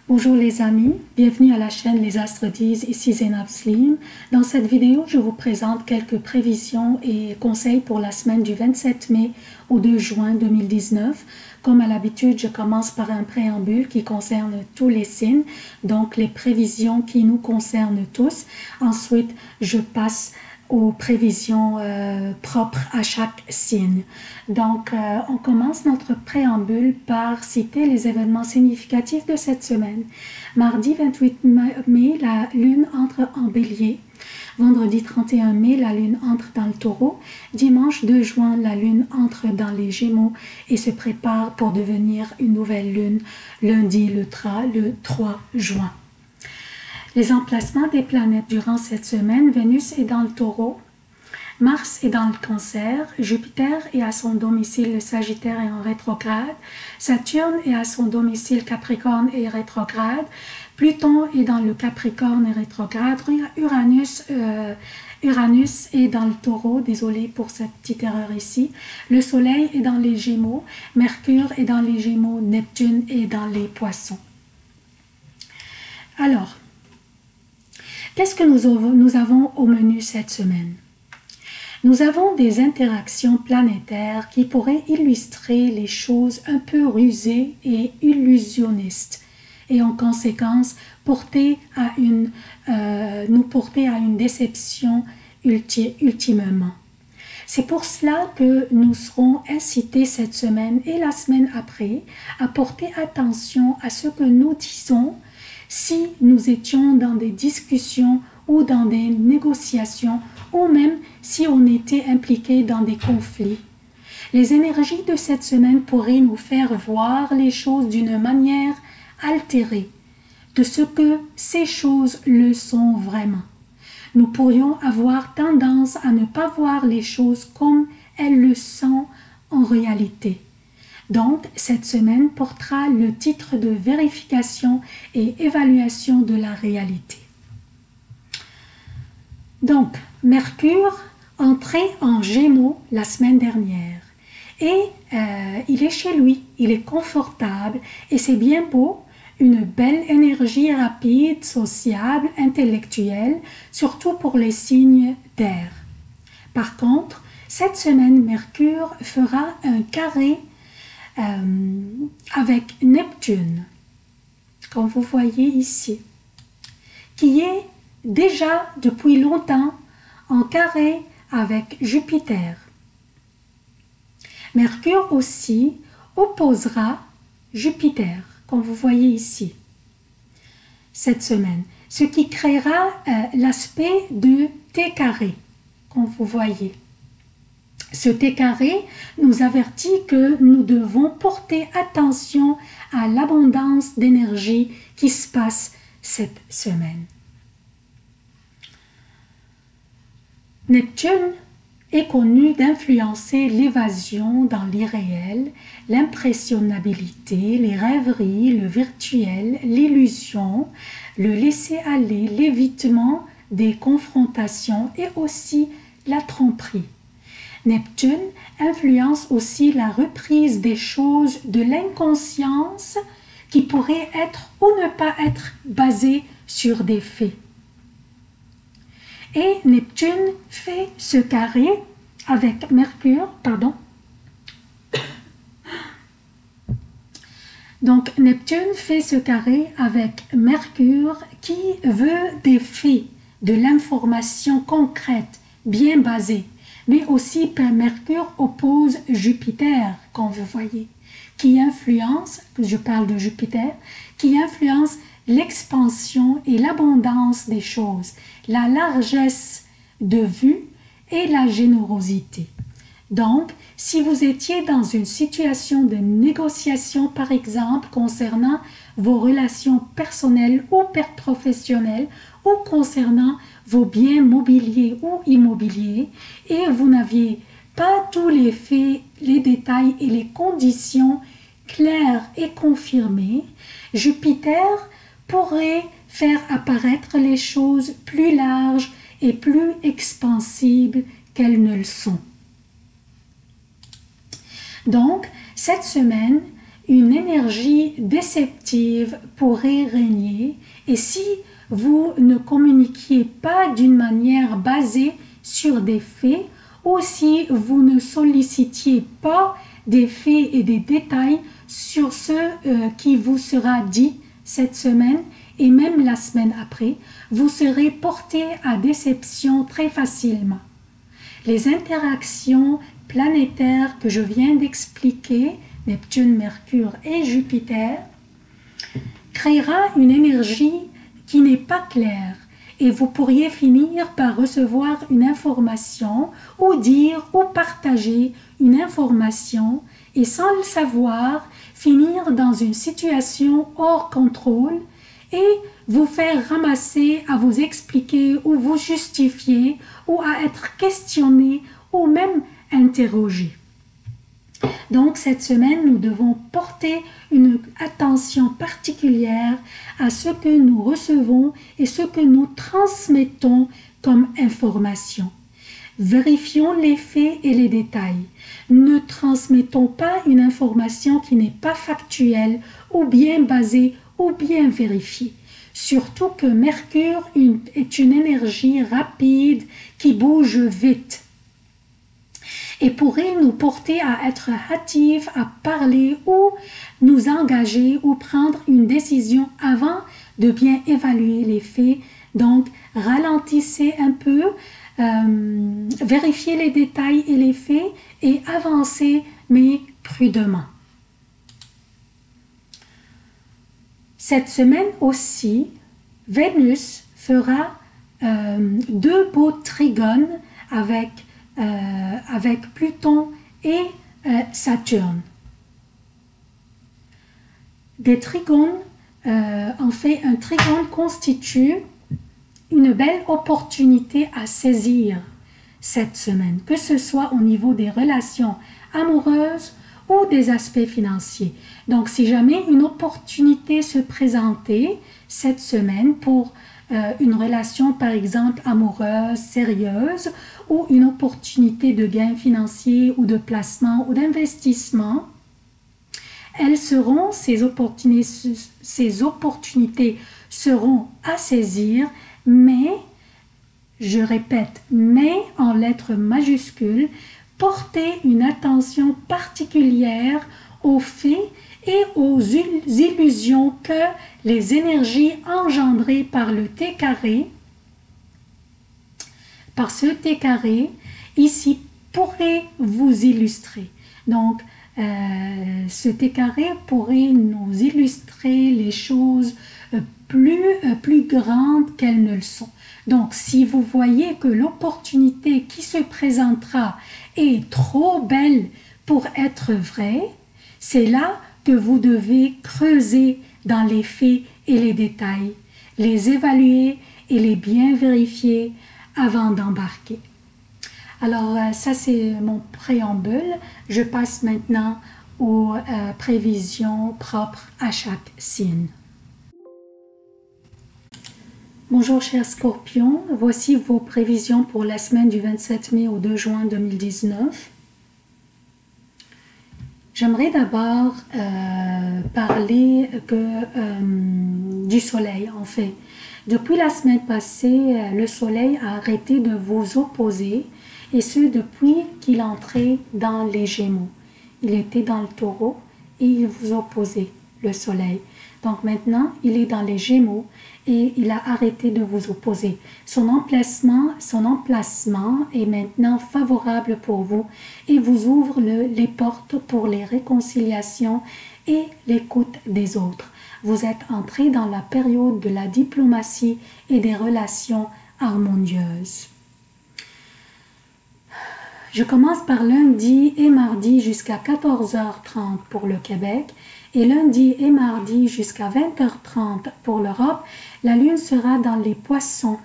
Bonjour les amis, bienvenue à la chaîne Les Astres disent, ici Zainab Slim. Dans cette vidéo, je vous présente quelques prévisions et conseils pour la semaine du 27 mai au 2 juin 2019. Comme à l'habitude, je commence par un préambule qui concerne tous les signes, donc les prévisions qui nous concernent tous. Ensuite, je passe aux prévisions propres à chaque signe. Donc, on commence notre préambule par citer les événements significatifs de cette semaine. Mardi 28 mai, la lune entre en bélier. Vendredi 31 mai, la lune entre dans le taureau. Dimanche 2 juin, la lune entre dans les gémeaux et se prépare pour devenir une nouvelle lune lundi le 3 juin. Les emplacements des planètes durant cette semaine: Vénus est dans le taureau, Mars est dans le cancer, Jupiter est à son domicile le Sagittaire et en rétrograde, Saturne est à son domicile Capricorne et rétrograde, Pluton est dans le Capricorne et rétrograde, Uranus est dans le taureau, désolé pour cette petite erreur ici, le Soleil est dans les Gémeaux, Mercure est dans les Gémeaux, Neptune est dans les Poissons. Alors, qu'est-ce que nous avons au menu cette semaine? Nous avons des interactions planétaires qui pourraient illustrer les choses un peu rusées et illusionnistes et en conséquence nous porter à une déception ultimement. C'est pour cela que nous serons incités cette semaine et la semaine après à porter attention à ce que nous disons si nous étions dans des discussions ou dans des négociations ou même si on était impliqué dans des conflits. Les énergies de cette semaine pourraient nous faire voir les choses d'une manière altérée de ce que ces choses le sont vraiment. Nous pourrions avoir tendance à ne pas voir les choses comme elles le sont en réalité. Donc, cette semaine portera le titre de vérification et évaluation de la réalité. Donc, Mercure entrait en Gémeaux la semaine dernière et il est chez lui, il est confortable et c'est bien beau, une belle énergie rapide, sociable, intellectuelle, surtout pour les signes d'air. Par contre, cette semaine, Mercure fera un carré avec Neptune, comme vous voyez ici, qui est déjà depuis longtemps en carré avec Jupiter. Mercure aussi opposera Jupiter, comme vous voyez ici, cette semaine, ce qui créera l'aspect de T carré, comme vous voyez. Ce T carré nous avertit que nous devons porter attention à l'abondance d'énergie qui se passe cette semaine. Neptune est connu d'influencer l'évasion dans l'irréel, l'impressionnabilité, les rêveries, le virtuel, l'illusion, le laisser-aller, l'évitement des confrontations et aussi la tromperie. Neptune influence aussi la reprise des choses de l'inconscience qui pourrait être ou ne pas être basée sur des faits. Et Neptune fait ce carré avec Mercure, Donc Neptune fait ce carré avec Mercure qui veut des faits, de l'information concrète, bien basée. Mais aussi Mercure oppose Jupiter, comme vous voyez, qui influence, je parle de Jupiter, qui influence l'expansion et l'abondance des choses, la largesse de vue et la générosité. Donc, si vous étiez dans une situation de négociation, par exemple, concernant vos relations personnelles ou professionnelles, ou concernant vos biens mobiliers ou immobiliers, et vous n'aviez pas tous les faits, les détails et les conditions claires et confirmées, Jupiter pourrait faire apparaître les choses plus larges et plus expansibles qu'elles ne le sont. Donc, cette semaine, une énergie déceptive pourrait régner et si vous ne communiquiez pas d'une manière basée sur des faits ou si vous ne sollicitiez pas des faits et des détails sur ce qui vous sera dit cette semaine et même la semaine après, vous serez porté à déception très facilement. Les interactions planétaires que je viens d'expliquer, Neptune, Mercure et Jupiter, créera une énergie qui n'est pas claire et vous pourriez finir par recevoir une information ou dire ou partager une information et sans le savoir, finir dans une situation hors contrôle et vous faire ramasser à vous expliquer ou vous justifier ou à être questionné ou même interrogé. Donc cette semaine, nous devons porter une attention particulière à ce que nous recevons et ce que nous transmettons comme information. Vérifions les faits et les détails. Ne transmettons pas une information qui n'est pas factuelle ou bien basée ou bien vérifiée. Surtout que Mercure est une énergie rapide qui bouge vite et pourrait nous porter à être hâtifs, à parler ou nous engager ou prendre une décision avant de bien évaluer les faits. Donc, ralentissez un peu, vérifiez les détails et les faits et avancez, mais prudemment. Cette semaine aussi, Vénus fera deux beaux trigones avec Pluton et Saturne. Des trigones, en fait, un trigone constitue une belle opportunité à saisir cette semaine, que ce soit au niveau des relations amoureuses ou des aspects financiers. Donc, si jamais une opportunité se présentait cette semaine pour une relation, par exemple, amoureuse, sérieuse, ou une opportunité de gain financier ou de placement ou d'investissement, ces opportunités seront à saisir, mais, je répète, mais en lettres majuscules, portez une attention particulière aux faits et aux illusions que les énergies engendrées par le T carré, par ce T carré, ici, pourrait vous illustrer. Donc, ce T carré pourrait nous illustrer les choses plus grandes qu'elles ne le sont. Donc, si vous voyez que l'opportunité qui se présentera est trop belle pour être vraie, c'est là que vous devez creuser dans les faits et les détails, les évaluer et les bien vérifier avant d'embarquer. Alors, ça c'est mon préambule. Je passe maintenant aux prévisions propres à chaque signe. Bonjour chers scorpions, voici vos prévisions pour la semaine du 27 mai au 2 juin 2019. J'aimerais d'abord parler du soleil en fait. Depuis la semaine passée, le soleil a arrêté de vous opposer et ce depuis qu'il entrait dans les Gémeaux. Il était dans le Taureau et il vous opposait, le soleil. Donc maintenant, il est dans les Gémeaux et il a arrêté de vous opposer. Son emplacement est maintenant favorable pour vous et vous ouvre les portes pour les réconciliations et l'écoute des autres. Vous êtes entré dans la période de la diplomatie et des relations harmonieuses. Je commence par lundi et mardi jusqu'à 14h30 pour le Québec et lundi et mardi jusqu'à 20h30 pour l'Europe. La lune sera dans les poissons.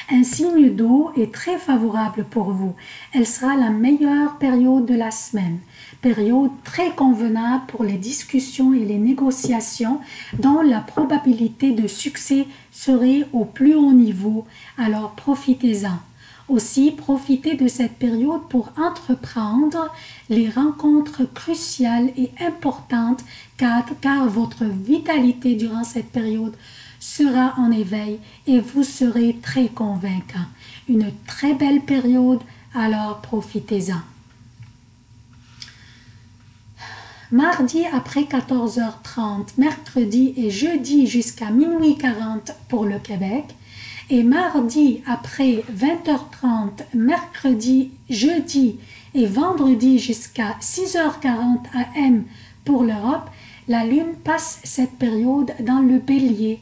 Un signe d'eau est très favorable pour vous. Elle sera la meilleure période de la semaine. Période très convenable pour les discussions et les négociations dont la probabilité de succès serait au plus haut niveau. Alors profitez-en. Aussi, profitez de cette période pour entreprendre les rencontres cruciales et importantes car votre vitalité durant cette période sera en éveil et vous serez très convaincant. Une très belle période, alors profitez-en. Mardi après 14h30, mercredi et jeudi jusqu'à minuit 40 pour le Québec. Et mardi après 20h30, mercredi, jeudi et vendredi jusqu'à 6h40 AM pour l'Europe, la Lune passe cette période dans le Bélier.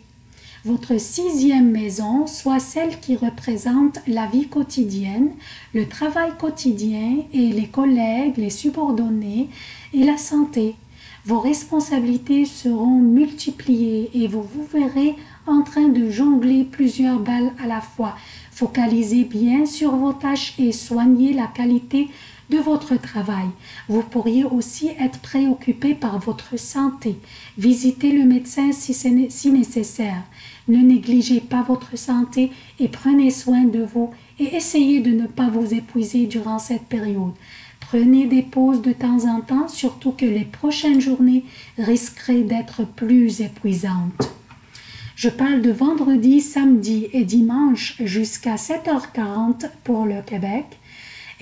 Votre 6e maison, soit celle qui représente la vie quotidienne, le travail quotidien et les collègues, les subordonnés et la santé. Vos responsabilités seront multipliées et vous vous verrez en train de jongler plusieurs balles à la fois. Focalisez bien sur vos tâches et soignez la qualité de votre travail. Vous pourriez aussi être préoccupé par votre santé. Visitez le médecin si nécessaire. Ne négligez pas votre santé et prenez soin de vous et essayez de ne pas vous épuiser durant cette période. Prenez des pauses de temps en temps, surtout que les prochaines journées risqueraient d'être plus épuisantes. Je parle de vendredi, samedi et dimanche jusqu'à 7h40 pour le Québec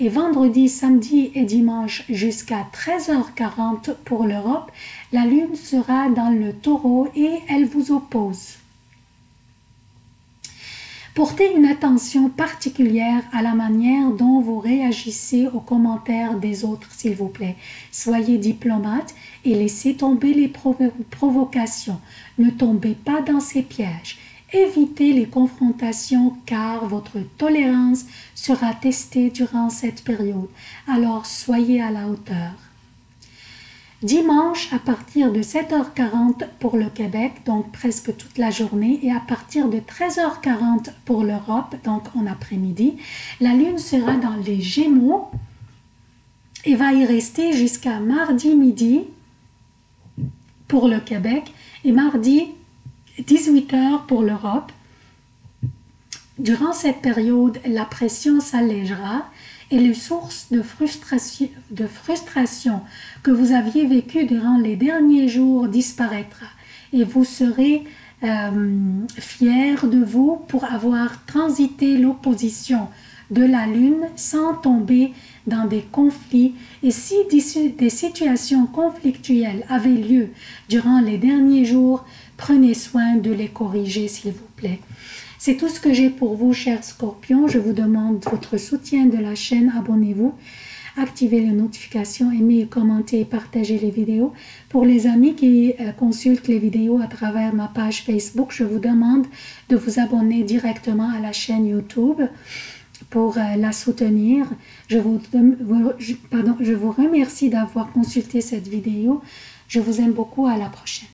et vendredi, samedi et dimanche jusqu'à 13h40 pour l'Europe. La Lune sera dans le Taureau et elle vous oppose. Portez une attention particulière à la manière dont vous réagissez aux commentaires des autres, s'il vous plaît. Soyez diplomate et laissez tomber les provocations. Ne tombez pas dans ces pièges. Évitez les confrontations car votre tolérance sera testée durant cette période. Alors soyez à la hauteur. Dimanche à partir de 7h40 pour le Québec, donc presque toute la journée, et à partir de 13h40 pour l'Europe, donc en après-midi, la Lune sera dans les Gémeaux et va y rester jusqu'à mardi midi pour le Québec et mardi 18h pour l'Europe. Durant cette période, la pression s'allégera et les sources de frustration que vous aviez vécues durant les derniers jours disparaîtra et vous serez fiers de vous pour avoir transité l'opposition de la Lune sans tomber dans des conflits. Et si des situations conflictuelles avaient lieu durant les derniers jours, prenez soin de les corriger, s'il vous plaît. C'est tout ce que j'ai pour vous, chers scorpions. Je vous demande votre soutien de la chaîne. Abonnez-vous, activez les notifications, aimez, commentez et partagez les vidéos. Pour les amis qui consultent les vidéos à travers ma page Facebook, je vous demande de vous abonner directement à la chaîne YouTube pour la soutenir. Je vous remercie d'avoir consulté cette vidéo. Je vous aime beaucoup. À la prochaine.